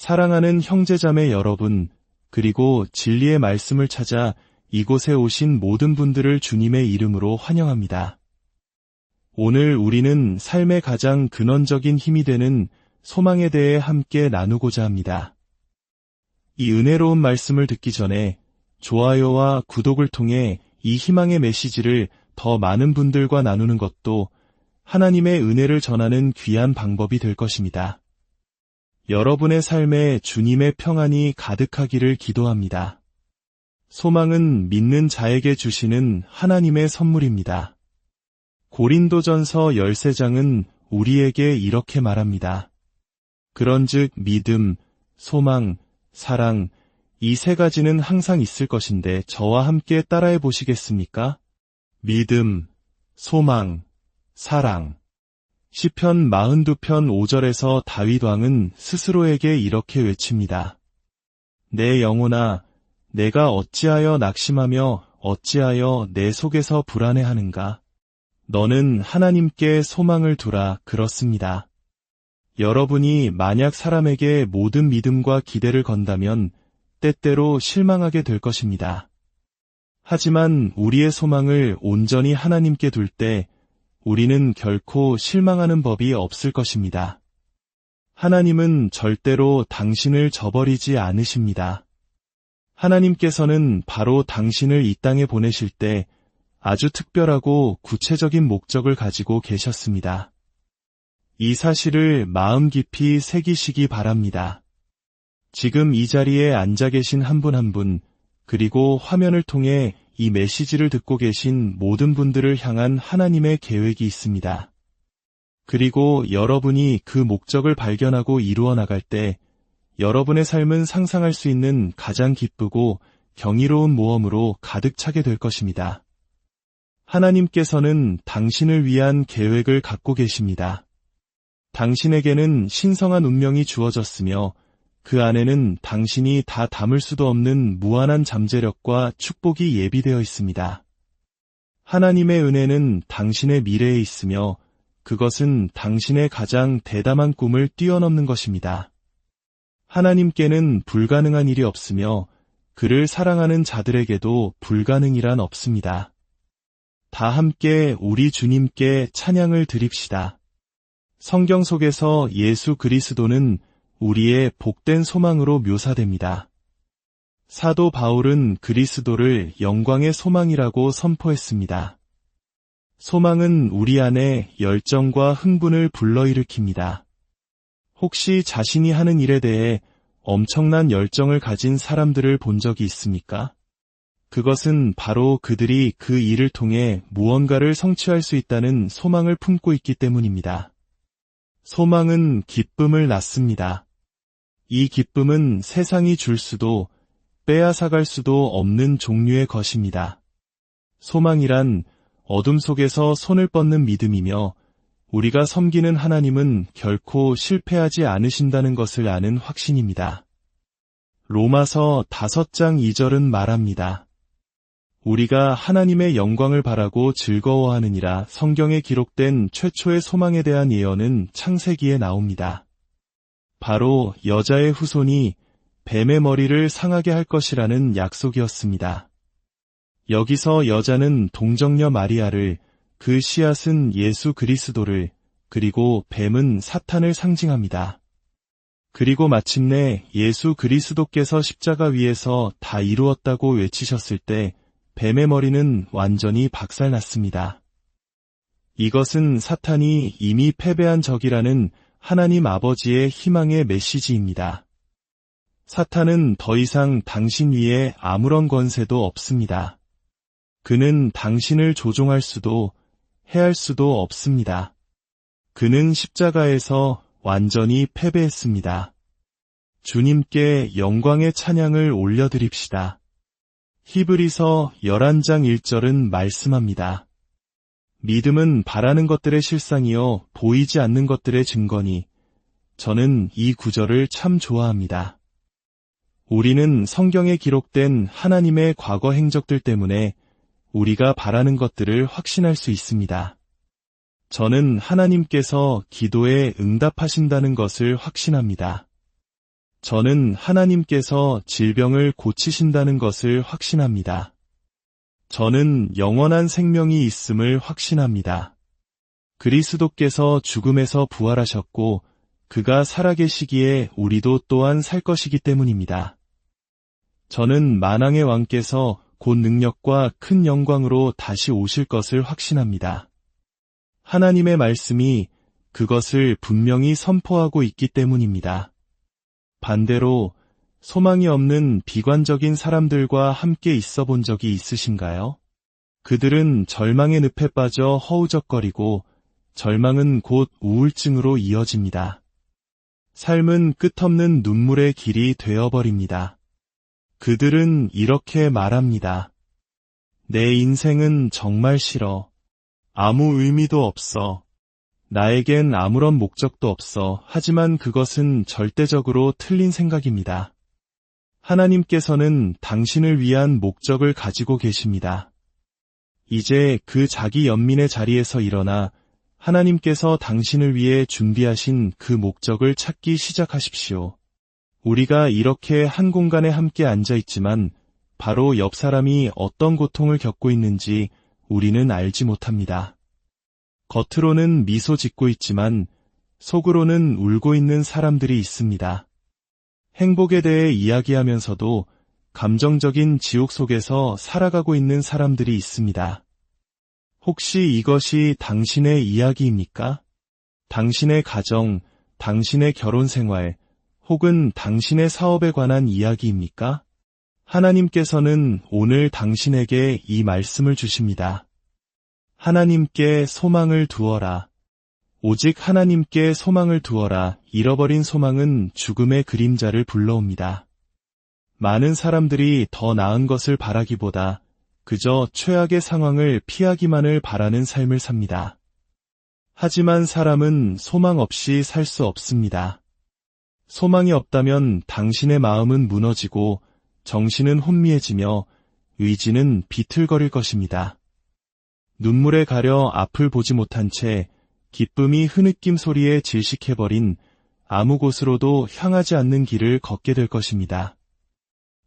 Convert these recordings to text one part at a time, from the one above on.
사랑하는 형제자매 여러분, 그리고 진리의 말씀을 찾아 이곳에 오신 모든 분들을 주님의 이름으로 환영합니다. 오늘 우리는 삶의 가장 근원적인 힘이 되는 소망에 대해 함께 나누고자 합니다. 이 은혜로운 말씀을 듣기 전에 좋아요와 구독을 통해 이 희망의 메시지를 더 많은 분들과 나누는 것도 하나님의 은혜를 전하는 귀한 방법이 될 것입니다. 여러분의 삶에 주님의 평안이 가득하기를 기도합니다. 소망은 믿는 자에게 주시는 하나님의 선물입니다. 고린도전서 13장은 우리에게 이렇게 말합니다. 그런즉 믿음, 소망, 사랑, 이 세 가지는 항상 있을 것인데 저와 함께 따라해 보시겠습니까? 믿음, 소망, 사랑. 시편 42편 5절에서 다윗 왕은 스스로에게 이렇게 외칩니다. 내 영혼아, 내가 어찌하여 낙심하며 어찌하여 내 속에서 불안해하는가? 너는 하나님께 소망을 두라. 그렇습니다. 여러분이 만약 사람에게 모든 믿음과 기대를 건다면 때때로 실망하게 될 것입니다. 하지만 우리의 소망을 온전히 하나님께 둘 때 우리는 결코 실망하는 법이 없을 것입니다. 하나님은 절대로 당신을 저버리지 않으십니다. 하나님께서는 바로 당신을 이 땅에 보내실 때 아주 특별하고 구체적인 목적을 가지고 계셨습니다. 이 사실을 마음 깊이 새기시기 바랍니다. 지금 이 자리에 앉아 계신 한 분 한 분, 그리고 화면을 통해 이 메시지를 듣고 계신 모든 분들을 향한 하나님의 계획이 있습니다. 그리고 여러분이 그 목적을 발견하고 이루어 나갈 때 여러분의 삶은 상상할 수 있는 가장 기쁘고 경이로운 모험으로 가득 차게 될 것입니다. 하나님께서는 당신을 위한 계획을 갖고 계십니다. 당신에게는 신성한 운명이 주어졌으며 그 안에는 당신이 다 담을 수도 없는 무한한 잠재력과 축복이 예비되어 있습니다. 하나님의 은혜는 당신의 미래에 있으며 그것은 당신의 가장 대담한 꿈을 뛰어넘는 것입니다. 하나님께는 불가능한 일이 없으며 그를 사랑하는 자들에게도 불가능이란 없습니다. 다 함께 우리 주님께 찬양을 드립시다. 성경 속에서 예수 그리스도는 우리의 복된 소망으로 묘사됩니다. 사도 바울은 그리스도를 영광의 소망이라고 선포했습니다. 소망은 우리 안에 열정과 흥분을 불러일으킵니다. 혹시 자신이 하는 일에 대해 엄청난 열정을 가진 사람들을 본 적이 있습니까? 그것은 바로 그들이 그 일을 통해 무언가를 성취할 수 있다는 소망을 품고 있기 때문입니다. 소망은 기쁨을 낳습니다. 이 기쁨은 세상이 줄 수도 빼앗아갈 수도 없는 종류의 것입니다. 소망이란 어둠 속에서 손을 뻗는 믿음이며 우리가 섬기는 하나님은 결코 실패하지 않으신다는 것을 아는 확신입니다. 로마서 5장 2절은 말합니다. 우리가 하나님의 영광을 바라고 즐거워하느니라. 성경에 기록된 최초의 소망에 대한 예언은 창세기에 나옵니다. 바로 여자의 후손이 뱀의 머리를 상하게 할 것이라는 약속이었습니다. 여기서 여자는 동정녀 마리아를, 그 씨앗은 예수 그리스도를, 그리고 뱀은 사탄을 상징합니다. 그리고 마침내 예수 그리스도께서 십자가 위에서 다 이루었다고 외치셨을 때 뱀의 머리는 완전히 박살났습니다. 이것은 사탄이 이미 패배한 적이라는 하나님 아버지의 희망의 메시지입니다. 사탄은 더 이상 당신 위에 아무런 권세도 없습니다. 그는 당신을 조종할 수도 해할 수도 없습니다. 그는 십자가에서 완전히 패배했습니다. 주님께 영광의 찬양을 올려드립시다. 히브리서 11장 1절은 말씀합니다. 믿음은 바라는 것들의 실상이요 보이지 않는 것들의 증거니. 저는 이 구절을 참 좋아합니다. 우리는 성경에 기록된 하나님의 과거 행적들 때문에 우리가 바라는 것들을 확신할 수 있습니다. 저는 하나님께서 기도에 응답하신다는 것을 확신합니다. 저는 하나님께서 질병을 고치신다는 것을 확신합니다. 저는 영원한 생명이 있음을 확신합니다. 그리스도께서 죽음에서 부활하셨고 그가 살아계시기에 우리도 또한 살 것이기 때문입니다. 저는 만왕의 왕께서 곧 능력과 큰 영광으로 다시 오실 것을 확신합니다. 하나님의 말씀이 그것을 분명히 선포하고 있기 때문입니다. 반대로 소망이 없는 비관적인 사람들과 함께 있어 본 적이 있으신가요? 그들은 절망의 늪에 빠져 허우적거리고 절망은 곧 우울증으로 이어집니다. 삶은 끝없는 눈물의 길이 되어버립니다. 그들은 이렇게 말합니다. 내 인생은 정말 싫어. 아무 의미도 없어. 나에겐 아무런 목적도 없어. 하지만 그것은 절대적으로 틀린 생각입니다. 하나님께서는 당신을 위한 목적을 가지고 계십니다. 이제 그 자기 연민의 자리에서 일어나 하나님께서 당신을 위해 준비하신 그 목적을 찾기 시작하십시오. 우리가 이렇게 한 공간에 함께 앉아 있지만 바로 옆 사람이 어떤 고통을 겪고 있는지 우리는 알지 못합니다. 겉으로는 미소 짓고 있지만 속으로는 울고 있는 사람들이 있습니다. 행복에 대해 이야기하면서도 감정적인 지옥 속에서 살아가고 있는 사람들이 있습니다. 혹시 이것이 당신의 이야기입니까? 당신의 가정, 당신의 결혼 생활, 혹은 당신의 사업에 관한 이야기입니까? 하나님께서는 오늘 당신에게 이 말씀을 주십니다. 하나님께 소망을 두어라. 오직 하나님께 소망을 두어라. 잃어버린 소망은 죽음의 그림자를 불러옵니다. 많은 사람들이 더 나은 것을 바라기보다 그저 최악의 상황을 피하기만을 바라는 삶을 삽니다. 하지만 사람은 소망 없이 살 수 없습니다. 소망이 없다면 당신의 마음은 무너지고 정신은 혼미해지며 의지는 비틀거릴 것입니다. 눈물에 가려 앞을 보지 못한 채 기쁨이 흐느낌 소리에 질식해버린 아무 곳으로도 향하지 않는 길을 걷게 될 것입니다.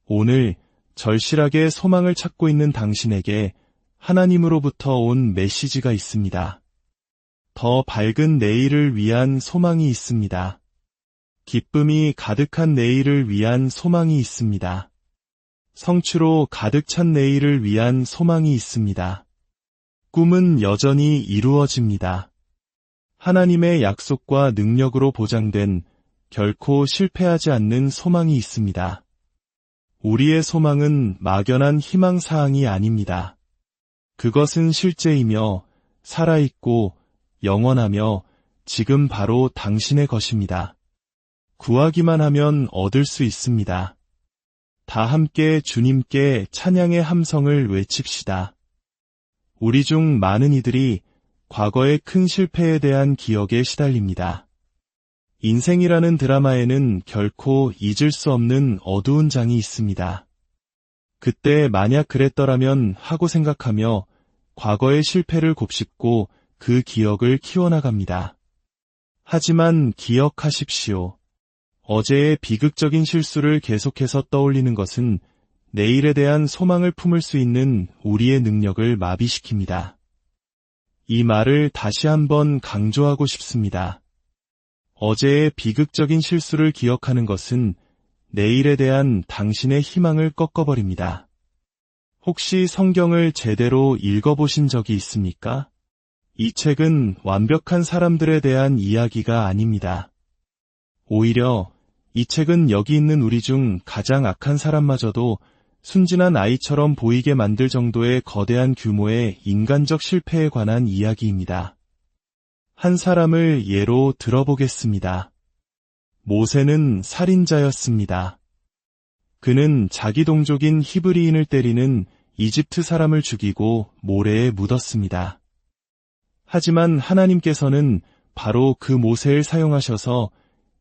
오늘 절실하게 소망을 찾고 있는 당신에게 하나님으로부터 온 메시지가 있습니다. 더 밝은 내일을 위한 소망이 있습니다. 기쁨이 가득한 내일을 위한 소망이 있습니다. 성취로 가득 찬 내일을 위한 소망이 있습니다. 꿈은 여전히 이루어집니다. 하나님의 약속과 능력으로 보장된 결코 실패하지 않는 소망이 있습니다. 우리의 소망은 막연한 희망사항이 아닙니다. 그것은 실제이며 살아있고 영원하며 지금 바로 당신의 것입니다. 구하기만 하면 얻을 수 있습니다. 다 함께 주님께 찬양의 함성을 외칩시다. 우리 중 많은 이들이 과거의 큰 실패에 대한 기억에 시달립니다. 인생이라는 드라마에는 결코 잊을 수 없는 어두운 장이 있습니다. 그때 만약 그랬더라면 하고 생각하며 과거의 실패를 곱씹고 그 기억을 키워나갑니다. 하지만 기억하십시오. 어제의 비극적인 실수를 계속해서 떠올리는 것은 내일에 대한 소망을 품을 수 있는 우리의 능력을 마비시킵니다. 이 말을 다시 한번 강조하고 싶습니다. 어제의 비극적인 실수를 기억하는 것은 내일에 대한 당신의 희망을 꺾어버립니다. 혹시 성경을 제대로 읽어보신 적이 있습니까? 이 책은 완벽한 사람들에 대한 이야기가 아닙니다. 오히려 이 책은 여기 있는 우리 중 가장 악한 사람마저도 순진한 아이처럼 보이게 만들 정도의 거대한 규모의 인간적 실패에 관한 이야기입니다. 한 사람을 예로 들어보겠습니다. 모세는 살인자였습니다. 그는 자기 동족인 히브리인을 때리는 이집트 사람을 죽이고 모래에 묻었습니다. 하지만 하나님께서는 바로 그 모세를 사용하셔서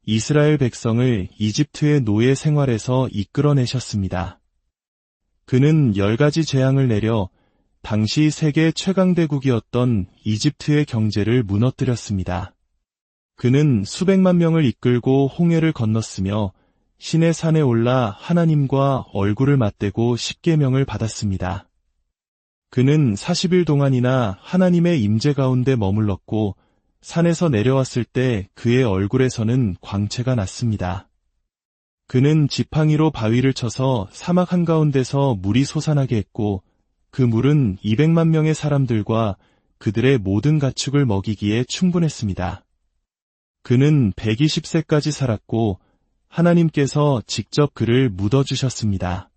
이스라엘 백성을 이집트의 노예 생활에서 이끌어내셨습니다. 그는 10가지 재앙을 내려 당시 세계 최강대국이었던 이집트의 경제를 무너뜨렸습니다. 그는 수백만 명을 이끌고 홍해를 건넜으며 신의 산에 올라 하나님과 얼굴을 맞대고 십계명을 받았습니다. 그는 40일 동안이나 하나님의 임재 가운데 머물렀고 산에서 내려왔을 때 그의 얼굴에서는 광채가 났습니다. 그는 지팡이로 바위를 쳐서 사막 한가운데서 물이 솟아나게 했고 그 물은 200만 명의 사람들과 그들의 모든 가축을 먹이기에 충분했습니다. 그는 120세까지 살았고 하나님께서 직접 그를 묻어주셨습니다.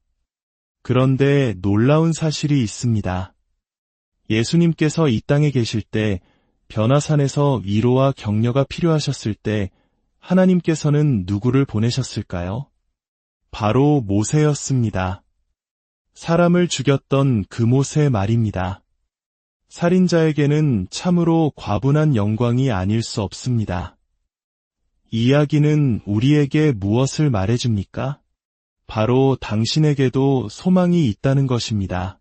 그런데 놀라운 사실이 있습니다. 예수님께서 이 땅에 계실 때 변화산에서 위로와 격려가 필요하셨을 때 하나님께서는 누구를 보내셨을까요? 바로 모세였습니다. 사람을 죽였던 그 모세 말입니다. 살인자에게는 참으로 과분한 영광이 아닐 수 없습니다. 이 이야기는 우리에게 무엇을 말해줍니까? 바로 당신에게도 소망이 있다는 것입니다.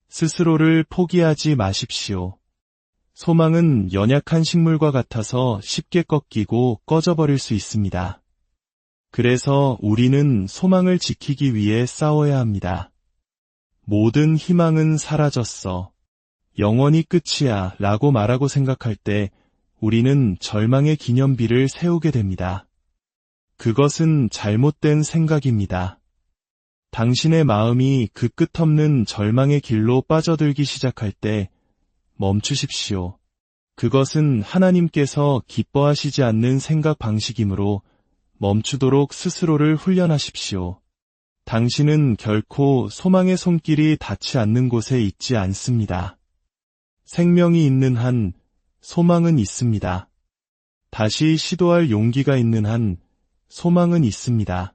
스스로를 포기하지 마십시오. 소망은 연약한 식물과 같아서 쉽게 꺾이고 꺼져버릴 수 있습니다. 그래서 우리는 소망을 지키기 위해 싸워야 합니다. 모든 희망은 사라졌어. 영원히 끝이야 라고 말하고 생각할 때 우리는 절망의 기념비를 세우게 됩니다. 그것은 잘못된 생각입니다. 당신의 마음이 그 끝없는 절망의 길로 빠져들기 시작할 때 멈추십시오. 그것은 하나님께서 기뻐하시지 않는 생각 방식이므로 멈추도록 스스로를 훈련하십시오. 당신은 결코 소망의 손길이 닿지 않는 곳에 있지 않습니다. 생명이 있는 한 소망은 있습니다. 다시 시도할 용기가 있는 한 소망은 있습니다.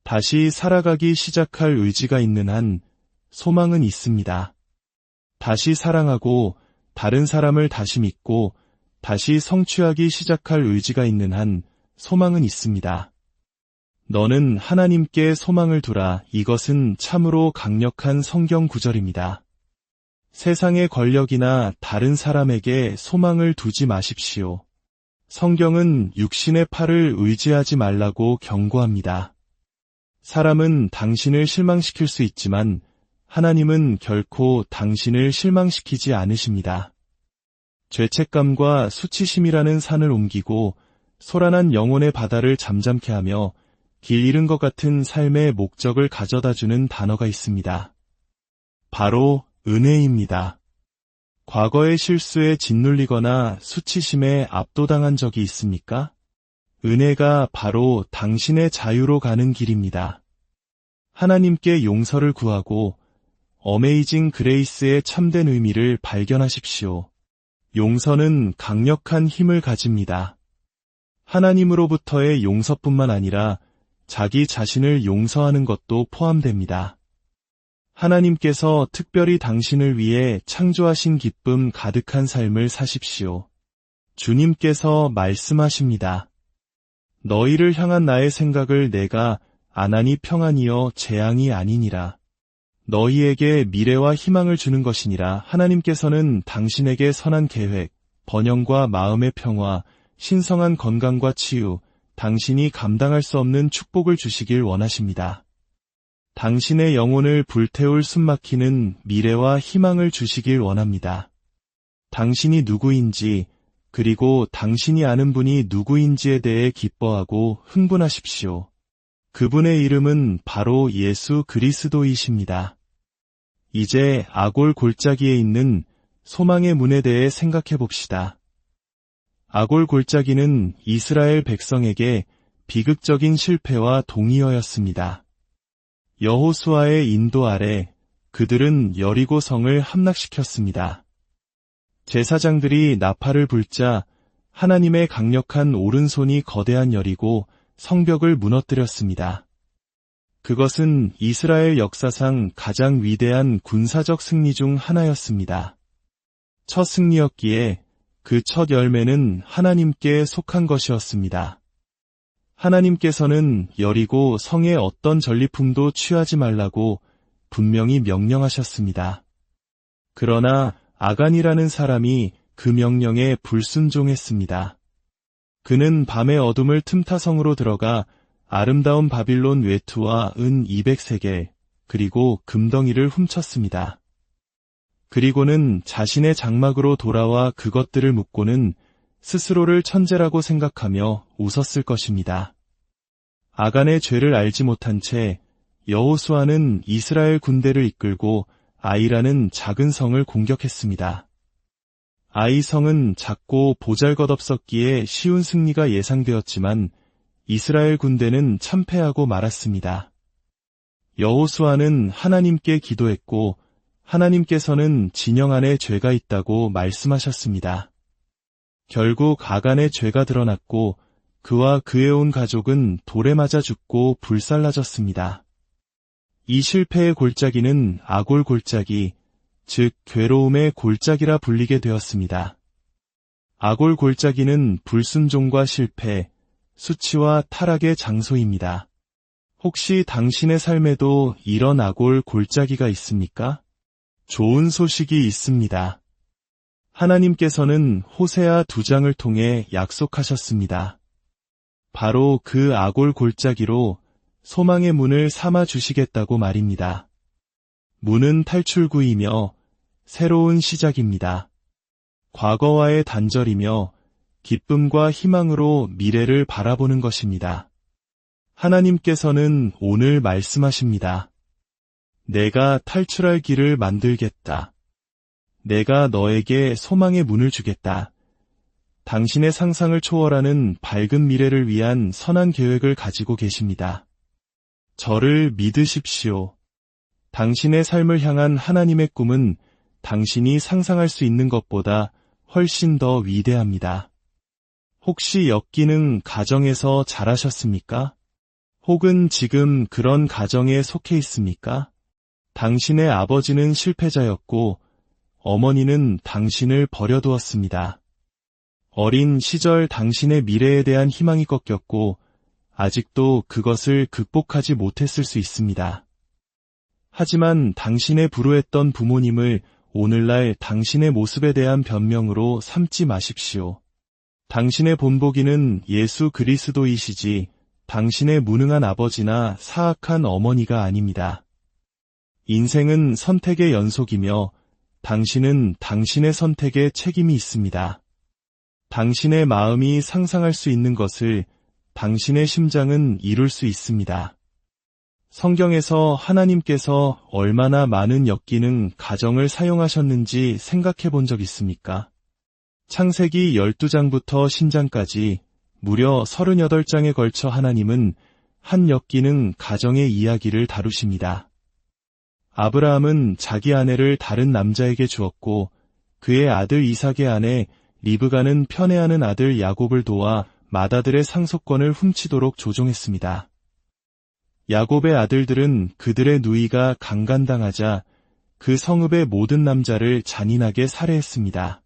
다시 살아가기 시작할 의지가 있는 한 소망은 있습니다. 다시 사랑하고 다른 사람을 다시 믿고 다시 성취하기 시작할 의지가 있는 한 소망은 있습니다. 너는 하나님께 소망을 두라. 이것은 참으로 강력한 성경 구절입니다. 세상의 권력이나 다른 사람에게 소망을 두지 마십시오. 성경은 육신의 팔을 의지하지 말라고 경고합니다. 사람은 당신을 실망시킬 수 있지만 하나님은 결코 당신을 실망시키지 않으십니다. 죄책감과 수치심이라는 산을 옮기고 소란한 영혼의 바다를 잠잠케 하며 길 잃은 것 같은 삶의 목적을 가져다주는 단어가 있습니다. 바로 은혜입니다. 과거의 실수에 짓눌리거나 수치심에 압도당한 적이 있습니까? 은혜가 바로 당신의 자유로 가는 길입니다. 하나님께 용서를 구하고 어메이징 그레이스의 참된 의미를 발견하십시오. 용서는 강력한 힘을 가집니다. 하나님으로부터의 용서뿐만 아니라 자기 자신을 용서하는 것도 포함됩니다. 하나님께서 특별히 당신을 위해 창조하신 기쁨 가득한 삶을 사십시오. 주님께서 말씀하십니다. 너희를 향한 나의 생각을 내가 안하니 평안이여 재앙이 아니니라. 너희에게 미래와 희망을 주는 것이니라. 하나님께서는 당신에게 선한 계획, 번영과 마음의 평화, 신성한 건강과 치유, 당신이 감당할 수 없는 축복을 주시길 원하십니다. 당신의 영혼을 불태울 숨막히는 미래와 희망을 주시길 원합니다. 당신이 누구인지, 그리고 당신이 아는 분이 누구인지에 대해 기뻐하고 흥분하십시오. 그분의 이름은 바로 예수 그리스도이십니다. 이제 아골 골짜기에 있는 소망의 문에 대해 생각해 봅시다. 아골 골짜기는 이스라엘 백성에게 비극적인 실패와 동의어였습니다. 여호수아의 인도 아래 그들은 여리고 성을 함락시켰습니다. 제사장들이 나팔을 불자 하나님의 강력한 오른손이 거대한 여리고 성벽을 무너뜨렸습니다. 그것은 이스라엘 역사상 가장 위대한 군사적 승리 중 하나였습니다. 첫 승리였기에 그 첫 열매는 하나님께 속한 것이었습니다. 하나님께서는 여리고 성의 어떤 전리품도 취하지 말라고 분명히 명령하셨습니다. 그러나 아간이라는 사람이 그 명령에 불순종했습니다. 그는 밤의 어둠을 틈타 성으로 들어가 아름다운 바빌론 외투와 은 200세겔, 그리고 금덩이를 훔쳤습니다. 그리고는 자신의 장막으로 돌아와 그것들을 묻고는 스스로를 천재라고 생각하며 웃었을 것입니다. 아간의 죄를 알지 못한 채 여호수아는 이스라엘 군대를 이끌고 아이라는 작은 성을 공격했습니다. 아이 성은 작고 보잘것없었기에 쉬운 승리가 예상되었지만 이스라엘 군대는 참패하고 말았습니다. 여호수아는 하나님께 기도했고 하나님께서는 진영 안에 죄가 있다고 말씀하셨습니다. 결국 아간의 죄가 드러났고 그와 그의 온 가족은 돌에 맞아 죽고 불살라졌습니다. 이 실패의 골짜기는 아골 골짜기, 즉 괴로움의 골짜기라 불리게 되었습니다. 아골 골짜기는 불순종과 실패, 수치와 타락의 장소입니다. 혹시 당신의 삶에도 이런 아골 골짜기가 있습니까? 좋은 소식이 있습니다. 하나님께서는 호세아 2장을 통해 약속하셨습니다. 바로 그 아골 골짜기로 소망의 문을 삼아 주시겠다고 말입니다. 문은 탈출구이며 새로운 시작입니다. 과거와의 단절이며 기쁨과 희망으로 미래를 바라보는 것입니다. 하나님께서는 오늘 말씀하십니다. 내가 탈출할 길을 만들겠다. 내가 너에게 소망의 문을 주겠다. 당신의 상상을 초월하는 밝은 미래를 위한 선한 계획을 가지고 계십니다. 저를 믿으십시오. 당신의 삶을 향한 하나님의 꿈은 당신이 상상할 수 있는 것보다 훨씬 더 위대합니다. 혹시 역기능 가정에서 자라셨습니까? 혹은 지금 그런 가정에 속해 있습니까? 당신의 아버지는 실패자였고 어머니는 당신을 버려두었습니다. 어린 시절 당신의 미래에 대한 희망이 꺾였고 아직도 그것을 극복하지 못했을 수 있습니다. 하지만 당신의 불우했던 부모님을 오늘날 당신의 모습에 대한 변명으로 삼지 마십시오. 당신의 본보기는 예수 그리스도이시지 당신의 무능한 아버지나 사악한 어머니가 아닙니다. 인생은 선택의 연속이며 당신은 당신의 선택에 책임이 있습니다. 당신의 마음이 상상할 수 있는 것을 당신의 심장은 이룰 수 있습니다. 성경에서 하나님께서 얼마나 많은 역기능 가정을 사용하셨는지 생각해 본 적 있습니까? 창세기 12장부터 신장까지 무려 38장에 걸쳐 하나님은 한 역기능 가정의 이야기를 다루십니다. 아브라함은 자기 아내를 다른 남자에게 주었고 그의 아들 이삭의 아내 리브가는 편애하는 아들 야곱을 도와 맏아들의 상속권을 훔치도록 조종했습니다. 야곱의 아들들은 그들의 누이가 강간당하자 그 성읍의 모든 남자를 잔인하게 살해했습니다.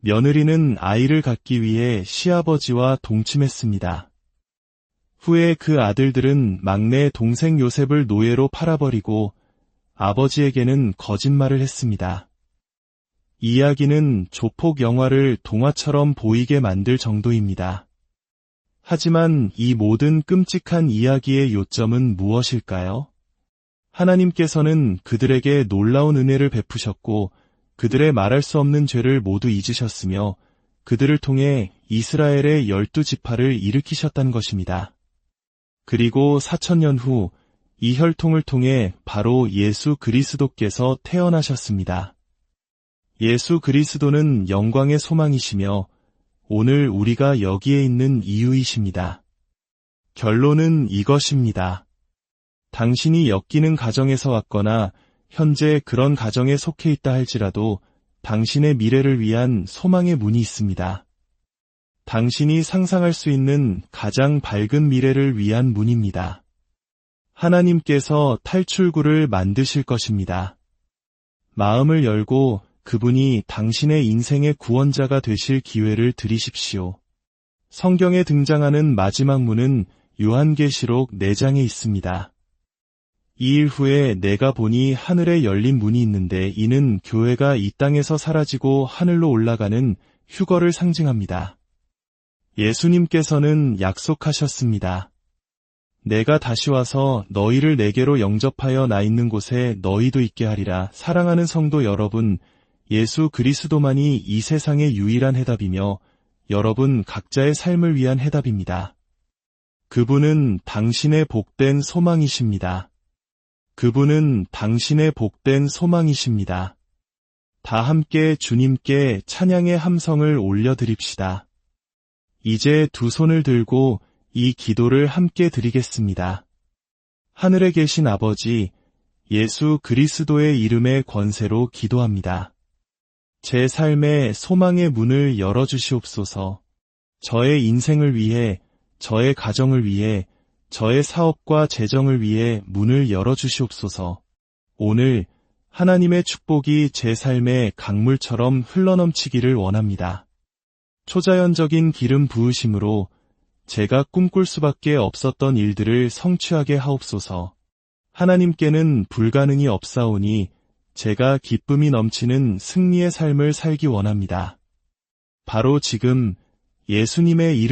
며느리는 아이를 갖기 위해 시아버지와 동침했습니다. 후에 그 아들들은 막내 동생 요셉을 노예로 팔아버리고 아버지에게는 거짓말을 했습니다. 이야기는 조폭 영화를 동화처럼 보이게 만들 정도입니다. 하지만 이 모든 끔찍한 이야기의 요점은 무엇일까요? 하나님께서는 그들에게 놀라운 은혜를 베푸셨고 그들의 말할 수 없는 죄를 모두 잊으셨으며 그들을 통해 이스라엘의 12지파를 일으키셨다는 것입니다. 그리고 4000년 후 이 혈통을 통해 바로 예수 그리스도께서 태어나셨습니다. 예수 그리스도는 영광의 소망이시며 오늘 우리가 여기에 있는 이유이십니다. 결론은 이것입니다. 당신이 엮이는 가정에서 왔거나 현재 그런 가정에 속해 있다 할지라도 당신의 미래를 위한 소망의 문이 있습니다. 당신이 상상할 수 있는 가장 밝은 미래를 위한 문입니다. 하나님께서 탈출구를 만드실 것입니다. 마음을 열고 그분이 당신의 인생의 구원자가 되실 기회를 드리십시오. 성경에 등장하는 마지막 문은 요한계시록 4장에 있습니다. 2일 후에 내가 보니 하늘에 열린 문이 있는데 이는 교회가 이 땅에서 사라지고 하늘로 올라가는 휴거를 상징합니다. 예수님께서는 약속하셨습니다. 내가 다시 와서 너희를 내게로 영접하여 나 있는 곳에 너희도 있게 하리라. 사랑하는 성도 여러분, 예수 그리스도만이 이 세상의 유일한 해답이며 여러분 각자의 삶을 위한 해답입니다. 그분은 당신의 복된 소망이십니다. 그분은 당신의 복된 소망이십니다. 다 함께 주님께 찬양의 함성을 올려드립시다. 이제 두 손을 들고 이 기도를 함께 드리겠습니다. 하늘에 계신 아버지, 예수 그리스도의 이름의 권세로 기도합니다. 제 삶의 소망의 문을 열어주시옵소서. 저의 인생을 위해, 저의 가정을 위해, 저의 사업과 재정을 위해 문을 열어주시옵소서. 오늘 하나님의 축복이 제 삶의 강물처럼 흘러넘치기를 원합니다. 초자연적인 기름 부으심으로 제가 꿈꿀 수밖에 없었던 일들을 성취하게 하옵소서. 하나님께는 불가능이 없사오니 제가 기쁨이 넘치는 승리의 삶을 살기 원합니다. 바로 지금 예수님의 이름